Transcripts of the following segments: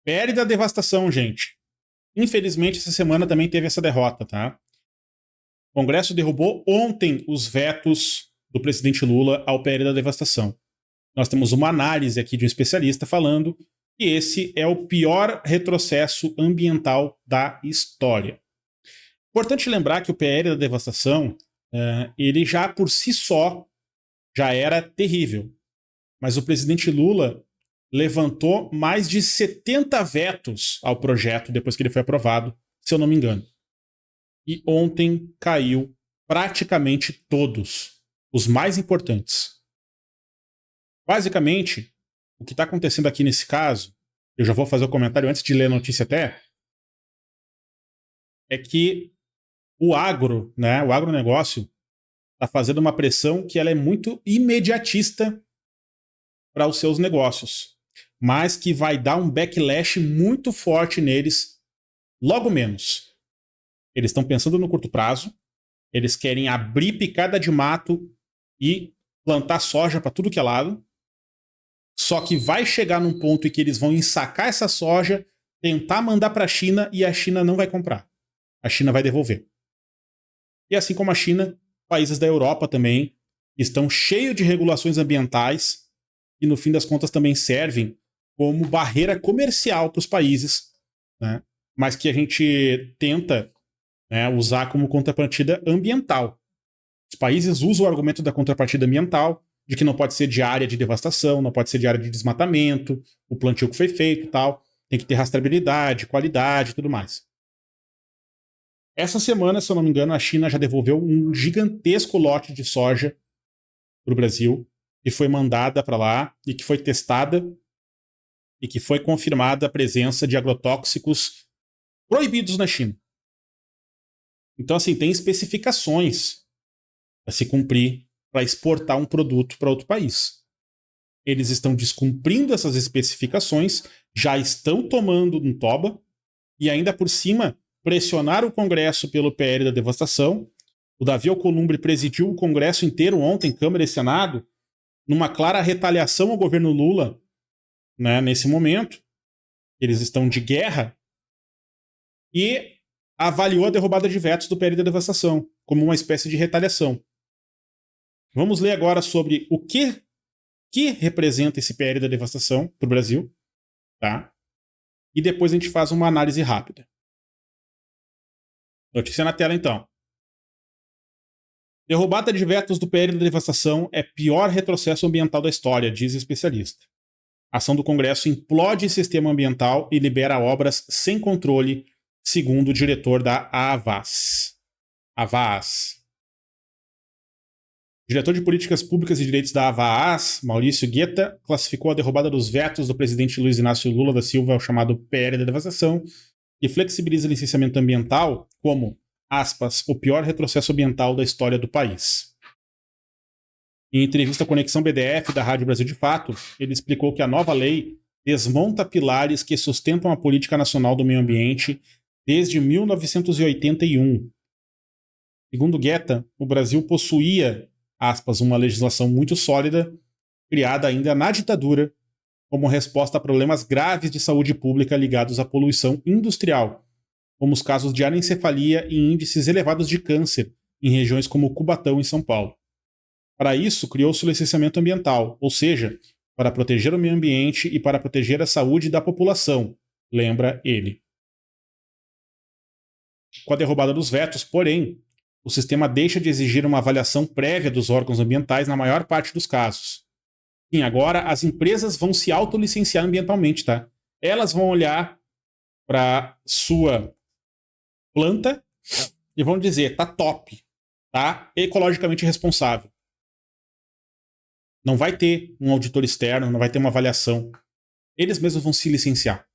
PL da devastação, gente. Infelizmente, essa semana também teve essa derrota, tá? O Congresso derrubou ontem os vetos do presidente Lula ao PL da devastação. Nós temos uma análise aqui de um especialista falando que esse é o pior retrocesso ambiental da história. Importante lembrar que o PL da devastação, ele já por si só já era terrível. Mas o presidente Lula levantou mais de 70 vetos ao projeto depois que ele foi aprovado, se eu não me engano. E ontem caiu praticamente todos, os mais importantes. Basicamente, o que está acontecendo aqui nesse caso, eu já vou fazer o comentário antes de ler a notícia até, é que o agronegócio, está fazendo uma pressão que ela é muito imediatista para os seus negócios, mas que vai dar um backlash muito forte neles logo menos. Eles estão pensando no curto prazo, eles querem abrir picada de mato e plantar soja para tudo que é lado, só que vai chegar num ponto em que eles vão ensacar essa soja, tentar mandar para a China e a China não vai comprar. A China vai devolver. E assim como a China, países da Europa também estão cheios de regulações ambientais e no fim das contas também servem como barreira comercial para os países, né? Mas que a gente tenta, né, usar como contrapartida ambiental. Os países usam o argumento da contrapartida ambiental, de que não pode ser de área de devastação, não pode ser de área de desmatamento, o plantio que foi feito e tal, tem que ter rastreabilidade, qualidade e tudo mais. Essa semana, se eu não me engano, a China já devolveu um gigantesco lote de soja para o Brasil, que foi mandada para lá e que foi testada e que foi confirmada a presença de agrotóxicos proibidos na China. Então, assim, tem especificações a se cumprir para exportar um produto para outro país. Eles estão descumprindo essas especificações, já estão tomando um toba e ainda por cima pressionaram o Congresso pelo PL da devastação. O Davi Alcolumbre presidiu o Congresso inteiro ontem, Câmara e Senado, numa clara retaliação ao governo Lula, né, nesse momento. Eles estão de guerra e avaliou a derrubada de vetos do PL da devastação como uma espécie de retaliação. Vamos ler agora sobre o que representa esse PL da devastação para o Brasil, tá? E depois a gente faz uma análise rápida. Notícia na tela, então. Derrubada de vetos do PL da devastação é pior retrocesso ambiental da história, diz especialista. A ação do Congresso implode sistema ambiental e libera obras sem controle, segundo o diretor da Havas. O diretor de Políticas Públicas e Direitos da Havas, Maurício Guetta, classificou a derrubada dos vetos do presidente Luiz Inácio Lula da Silva ao chamado PL da devastação, que flexibiliza o licenciamento ambiental como, aspas, o pior retrocesso ambiental da história do país. Em entrevista à Conexão BDF da Rádio Brasil de Fato, ele explicou que a nova lei desmonta pilares que sustentam a política nacional do meio ambiente desde 1981. Segundo Guetta, o Brasil possuía, aspas, uma legislação muito sólida, criada ainda na ditadura, como resposta a problemas graves de saúde pública ligados à poluição industrial, como os casos de anencefalia e índices elevados de câncer em regiões como Cubatão e São Paulo. Para isso, criou-se o licenciamento ambiental, ou seja, para proteger o meio ambiente e para proteger a saúde da população, lembra ele. Com a derrubada dos vetos, porém, o sistema deixa de exigir uma avaliação prévia dos órgãos ambientais na maior parte dos casos. Sim, agora as empresas vão se autolicenciar ambientalmente, tá? Elas vão olhar para sua planta e vão dizer, tá top, tá ecologicamente responsável. Não vai ter um auditor externo, não vai ter uma avaliação. Eles mesmos vão se licenciar.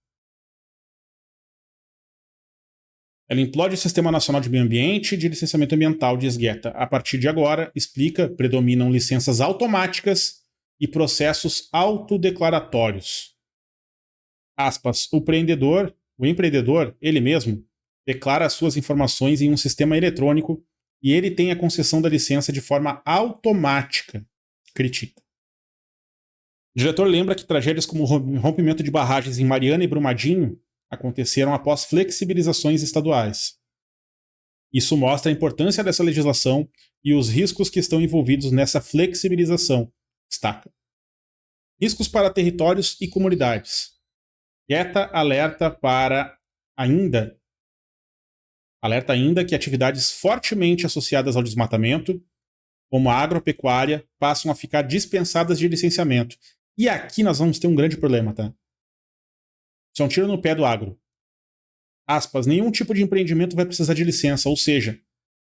Ela implode o Sistema Nacional de Meio Ambiente e de Licenciamento Ambiental, diz Guetta. A partir de agora, explica, predominam licenças automáticas e processos autodeclaratórios. Aspas, o empreendedor, ele mesmo, declara suas informações em um sistema eletrônico e ele tem a concessão da licença de forma automática, critica. O diretor lembra que tragédias como o rompimento de barragens em Mariana e Brumadinho aconteceram após flexibilizações estaduais. Isso mostra a importância dessa legislação e os riscos que estão envolvidos nessa flexibilização, destaca. Riscos para territórios e comunidades. Guetta alerta ainda que atividades fortemente associadas ao desmatamento, como a agropecuária, passam a ficar dispensadas de licenciamento. E aqui nós vamos ter um grande problema, tá? Isso é um tiro no pé do agro. Aspas, nenhum tipo de empreendimento vai precisar de licença, ou seja,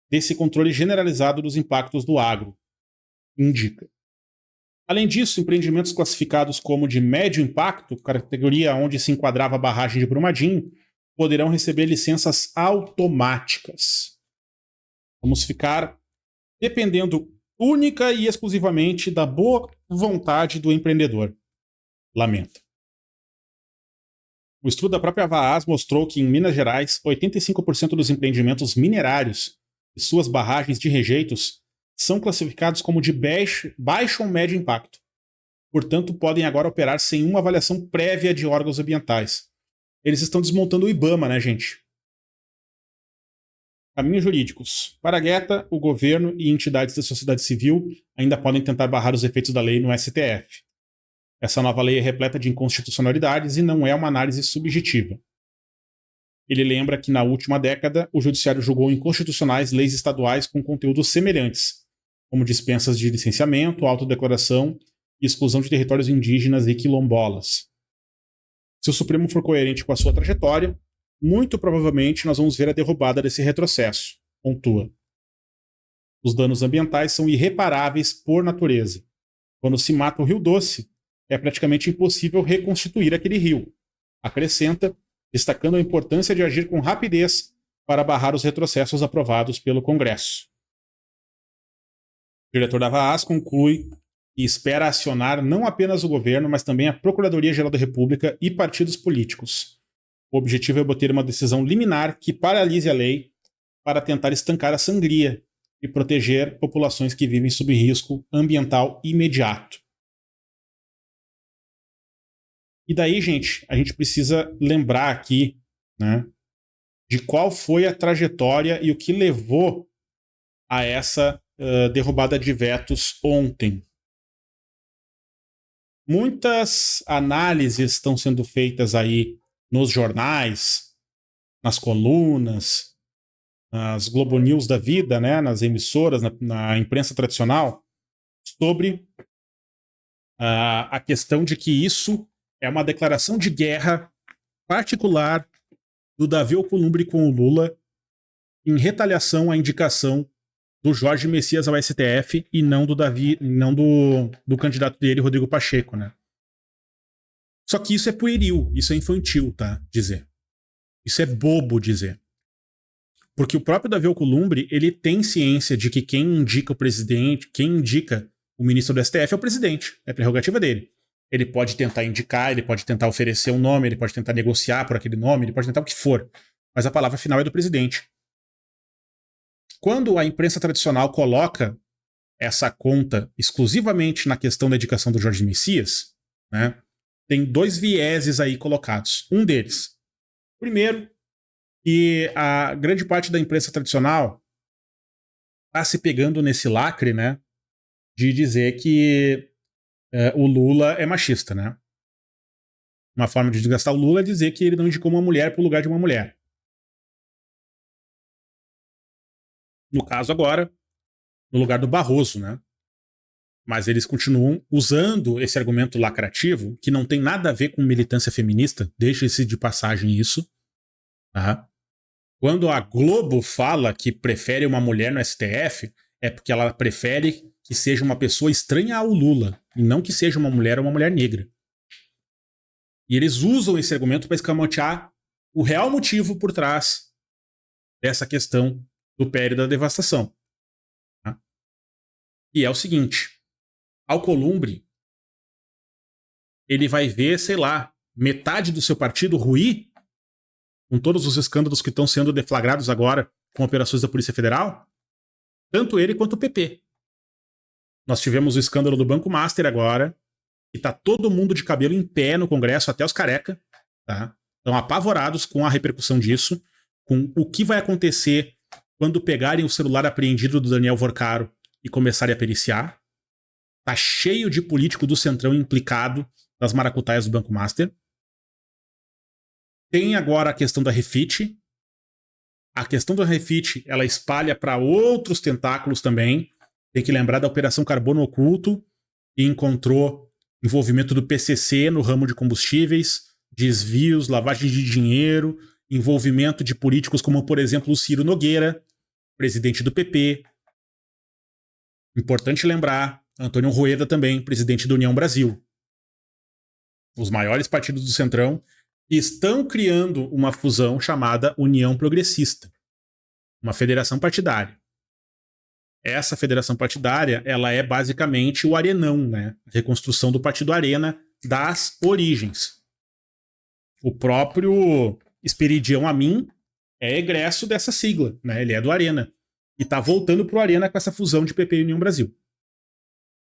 desse controle generalizado dos impactos do agro, indica. Além disso, empreendimentos classificados como de médio impacto, categoria onde se enquadrava a barragem de Brumadinho, poderão receber licenças automáticas. Vamos ficar dependendo única e exclusivamente da boa vontade do empreendedor. Lamenta. O estudo da própria Vaaz mostrou que, em Minas Gerais, 85% dos empreendimentos minerários e suas barragens de rejeitos são classificados como de baixo ou médio impacto. Portanto, podem agora operar sem uma avaliação prévia de órgãos ambientais. Eles estão desmontando o IBAMA, né, gente? Caminhos jurídicos. Para Guetta, o governo e entidades da sociedade civil ainda podem tentar barrar os efeitos da lei no STF. Essa nova lei é repleta de inconstitucionalidades e não é uma análise subjetiva. Ele lembra que, na última década, o judiciário julgou inconstitucionais leis estaduais com conteúdos semelhantes, como dispensas de licenciamento, autodeclaração e exclusão de territórios indígenas e quilombolas. Se o Supremo for coerente com a sua trajetória, muito provavelmente nós vamos ver a derrubada desse retrocesso, pontua. Os danos ambientais são irreparáveis por natureza. Quando se mata o Rio Doce, é praticamente impossível reconstituir aquele rio. Acrescenta, destacando a importância de agir com rapidez para barrar os retrocessos aprovados pelo Congresso. O diretor da Vaaz conclui e espera acionar não apenas o governo, mas também a Procuradoria-Geral da República e partidos políticos. O objetivo é obter uma decisão liminar que paralise a lei para tentar estancar a sangria e proteger populações que vivem sob risco ambiental imediato. E daí, gente, a gente precisa lembrar aqui, né, de qual foi a trajetória e o que levou a essa derrubada de vetos ontem. Muitas análises estão sendo feitas aí nos jornais, nas colunas, nas Globo News da vida, né, nas emissoras, na imprensa tradicional, sobre a questão de que isso é uma declaração de guerra particular do Davi Alcolumbre com o Lula em retaliação à indicação do Jorge Messias ao STF e não do Davi, não do candidato dele, Rodrigo Pacheco, né? Só que isso é pueril, isso é infantil, tá? Dizer. Isso é bobo dizer. Porque o próprio Davi Alcolumbre, ele tem ciência de que quem indica o presidente, quem indica o ministro do STF é o presidente, é prerrogativa dele. Ele pode tentar indicar, ele pode tentar oferecer um nome, ele pode tentar negociar por aquele nome, ele pode tentar o que for. Mas a palavra final é do presidente. Quando a imprensa tradicional coloca essa conta exclusivamente na questão da indicação do Jorge Messias, né, tem dois vieses aí colocados. Um deles, primeiro, que a grande parte da imprensa tradicional está se pegando nesse lacre, né, de dizer que o Lula é machista, né? Uma forma de desgastar o Lula é dizer que ele não indicou uma mulher para o lugar de uma mulher. No caso agora, no lugar do Barroso, né? Mas eles continuam usando esse argumento lacrativo, que não tem nada a ver com militância feminista, deixa-se de passagem isso. Tá? Quando a Globo fala que prefere uma mulher no STF, é porque ela prefere que seja uma pessoa estranha ao Lula, e não que seja uma mulher ou uma mulher negra. E eles usam esse argumento para escamotear o real motivo por trás dessa questão do périodo da devastação. Tá? E é o seguinte, Alcolumbre, ele vai ver, sei lá, metade do seu partido ruir, com todos os escândalos que estão sendo deflagrados agora com operações da Polícia Federal, tanto ele quanto o PP. Nós tivemos o escândalo do Banco Master agora, e tá todo mundo de cabelo em pé no Congresso, até os careca, tá? Estão apavorados com a repercussão disso, com o que vai acontecer quando pegarem o celular apreendido do Daniel Vorcaro e começarem a periciar. Tá cheio de político do Centrão implicado nas maracutaias do Banco Master. Tem agora a questão da Refit. A questão da Refit, ela espalha para outros tentáculos também. Tem que lembrar da Operação Carbono Oculto, que encontrou envolvimento do PCC no ramo de combustíveis, desvios, lavagem de dinheiro, envolvimento de políticos como, por exemplo, o Ciro Nogueira, presidente do PP. Importante lembrar, Antônio Rueda também, presidente da União Brasil. Os maiores partidos do Centrão estão criando uma fusão chamada União Progressista, uma federação partidária. Essa federação partidária, ela é basicamente o Arenão, né? A reconstrução do Partido Arena das origens. O próprio Esperidião Amin é egresso dessa sigla, né? Ele é do Arena. E está voltando para o Arena com essa fusão de PP e União Brasil.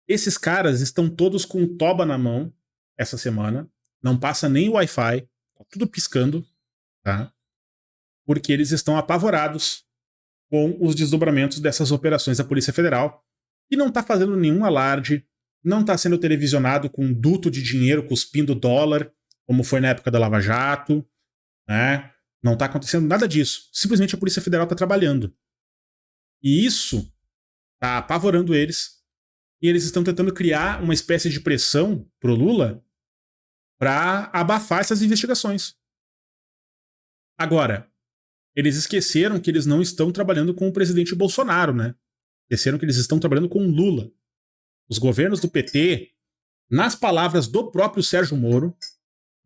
Esses caras estão todos com toba na mão essa semana. Não passa nem o Wi-Fi. Tá tudo piscando, tá? Porque eles estão apavorados com os desdobramentos dessas operações da Polícia Federal, que não está fazendo nenhum alarde, não está sendo televisionado com um duto de dinheiro cuspindo dólar, como foi na época da Lava Jato, né? Não está acontecendo nada disso. Simplesmente a Polícia Federal está trabalhando. E isso está apavorando eles, e eles estão tentando criar uma espécie de pressão pro Lula para abafar essas investigações. Agora, eles esqueceram que eles não estão trabalhando com o presidente Bolsonaro, né? Esqueceram que eles estão trabalhando com o Lula. Os governos do PT, nas palavras do próprio Sérgio Moro,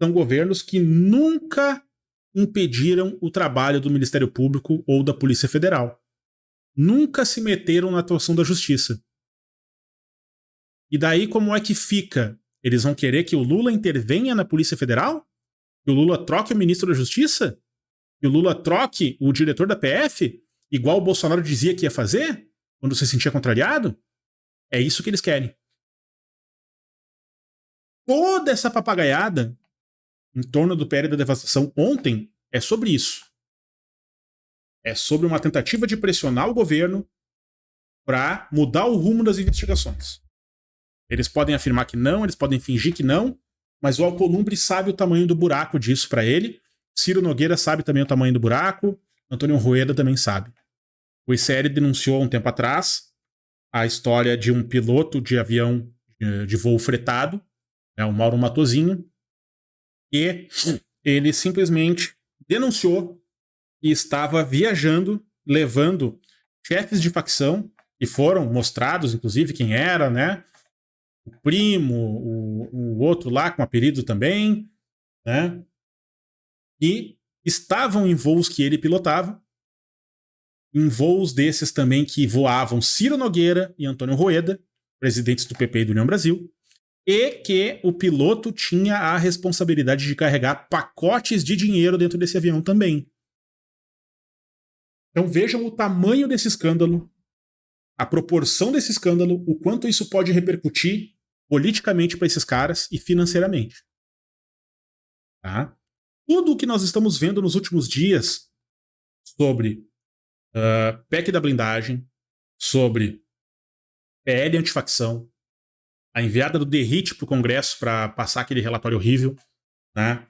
são governos que nunca impediram o trabalho do Ministério Público ou da Polícia Federal. Nunca se meteram na atuação da justiça. E daí como é que fica? Eles vão querer que o Lula intervenha na Polícia Federal? Que o Lula troque o ministro da Justiça? Que o Lula troque o diretor da PF? Igual o Bolsonaro dizia que ia fazer? Quando se sentia contrariado? É isso que eles querem. Toda essa papagaiada em torno do PL da devastação ontem é sobre isso. É sobre uma tentativa de pressionar o governo para mudar o rumo das investigações. Eles podem afirmar que não, eles podem fingir que não, mas o Alcolumbre sabe o tamanho do buraco disso para ele. Ciro Nogueira sabe também o tamanho do buraco. Antônio Rueda também sabe. O ICL denunciou um tempo atrás a história de um piloto de avião de voo fretado, né, o Mauro Matozinho, e ele simplesmente denunciou que estava viajando, levando chefes de facção, que foram mostrados, inclusive, quem era, né? O primo, o outro lá com apelido também, né? E estavam em voos que ele pilotava, em voos desses também que voavam Ciro Nogueira e Antônio Rueda, presidentes do PP e do União Brasil, e que o piloto tinha a responsabilidade de carregar pacotes de dinheiro dentro desse avião também. Então vejam o tamanho desse escândalo, a proporção desse escândalo, o quanto isso pode repercutir politicamente para esses caras e financeiramente. Tá? Tudo o que nós estamos vendo nos últimos dias sobre PEC da blindagem, sobre PL antifacção, a enviada do DERIT para o Congresso para passar aquele relatório horrível, né?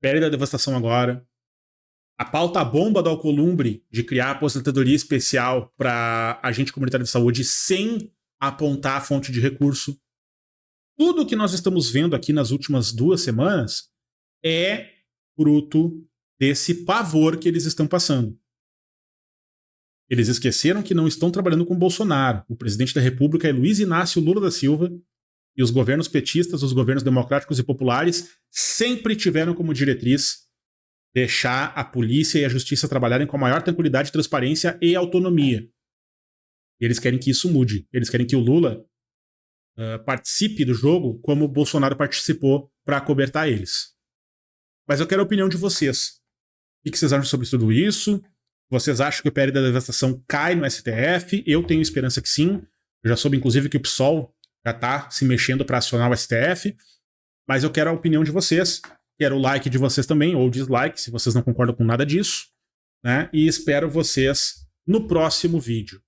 PL da devastação agora, a pauta bomba do Alcolumbre de criar aposentadoria especial para agente comunitário de saúde sem apontar a fonte de recurso. Tudo o que nós estamos vendo aqui nas últimas 2 semanas é fruto desse pavor que eles estão passando. Eles esqueceram que não estão trabalhando com Bolsonaro. O presidente da República é Luiz Inácio Lula da Silva, e os governos petistas, os governos democráticos e populares sempre tiveram como diretriz deixar a polícia e a justiça trabalharem com a maior tranquilidade, transparência e autonomia. E eles querem que isso mude. Eles querem que o Lula participe do jogo como o Bolsonaro participou para acobertar eles. Mas eu quero a opinião de vocês. O que vocês acham sobre tudo isso? Vocês acham que o PL da devastação cai no STF? Eu tenho esperança que sim. Eu já soube, inclusive, que o PSOL já está se mexendo para acionar o STF, mas eu quero a opinião de vocês, quero o like de vocês também, ou dislike, se vocês não concordam com nada disso, né? E espero vocês no próximo vídeo.